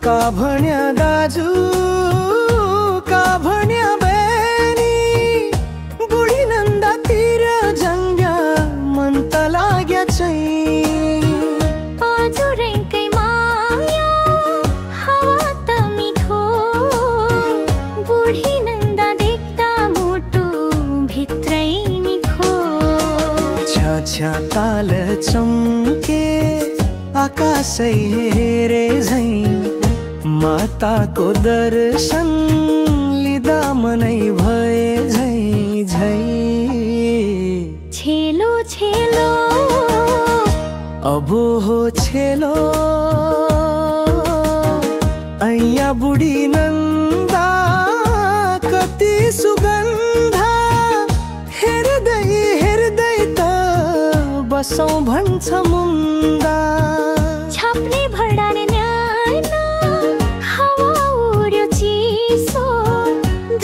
का भन्या दाजु का भन्या बहिनी बुढी नन्दातिर जङ्ग्या मन त लाग्या चाहिँ हजुरकै माया हावा त मिठो बुढी नन्दा देख्दा मुटु भित्रै निखो छ्या ताल चम्के आकाशै हेरे झैं माताको दर्शन लिँदा मनै भए झैं झैं छेलो छेलो अब हो छेलो ऐया बुढी नन्दा कति सुगन्धा हेर्दै हेर्दै त बसौँ भन्छ मुन्दा छाप्ने भडाने न्याना हावा उड्यो चिसो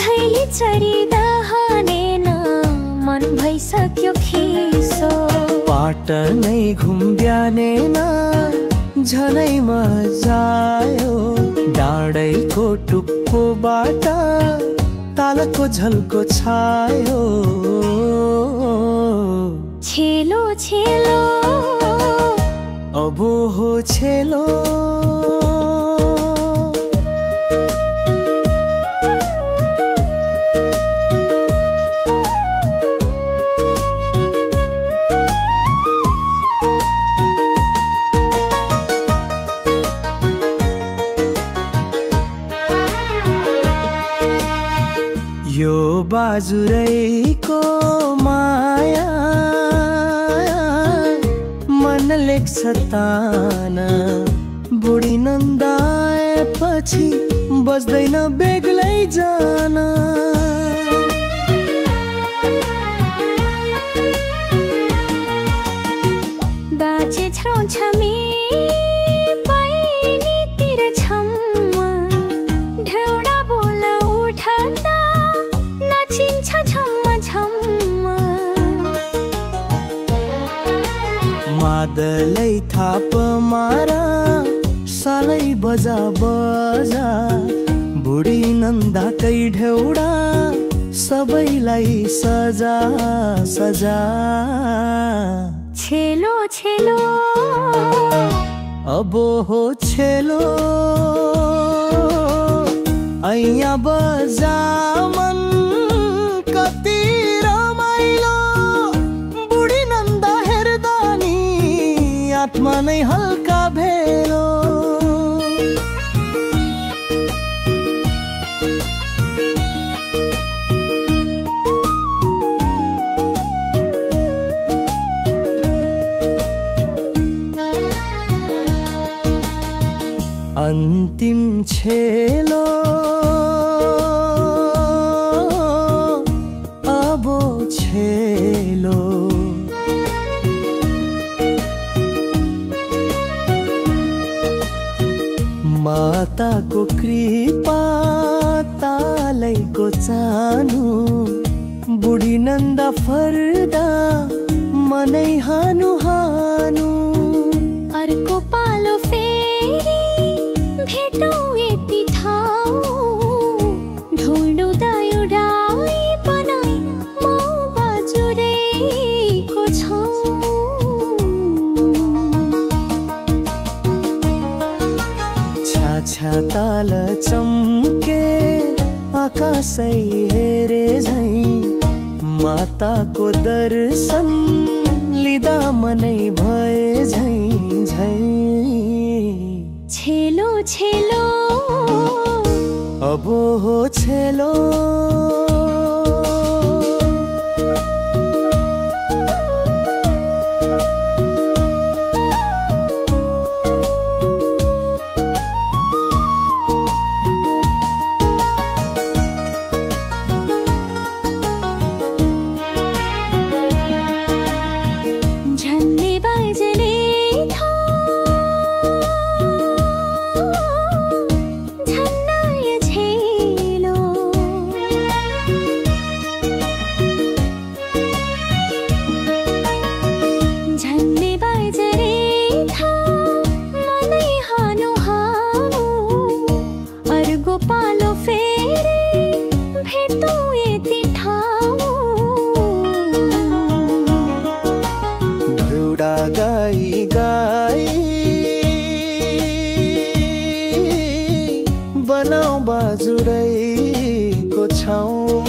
धैली चढिँदा हानेन मन भइसक्यो खिसो पाटनै घुम्ब्यानेन झनै मजा आयो डाँडैको टुप्पोबाट तालको झल्को छायो छेलो छेलो अब हो छेलो यो बाजुरैको माया मन लेख्छ ताना बुढी नन्दा आएपछि बस्दैन बेग्लै जान बाजे छाउँछ बहिनीतिर छम्म ढेउडा बोला उठ्दा नाचिन्छ छम्म छम्म मादलै थाप मारा सालै बजा बजा बुढी नन्दाकै ढेउडा सबैलाई सजा सजा छेलो छेलो अब हो छेलो ऐया बजा मन कति रमाइलो बुढी नन्दा हेर्दा नि आत्मा नै हल्का भेलो अन्तिम छेलो अब छेलो माताको कृपा तालैको चानु बुढी नन्दा फर्दा मनै हानु हानु अर्को पालो फेरि भेटौँ यति ठाउँ ढुल्डो दायो डाई बनाई म बाजुरैको छौँ छ्या ताल चम्के आकाशै हेरे झैं माताको दर्शन लिँदा मनै भए झैं झैं छेलो छेलो अब हो छेलो बनाऊ बाजुरैको छाउँ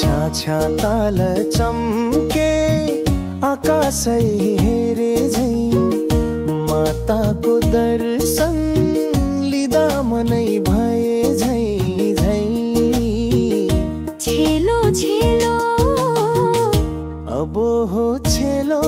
छाछा ताल चम्के आकाशै हेरे झै माताको दर्शन लिँदा मनै भए झै झै छेलो छेलो अब हो छेलो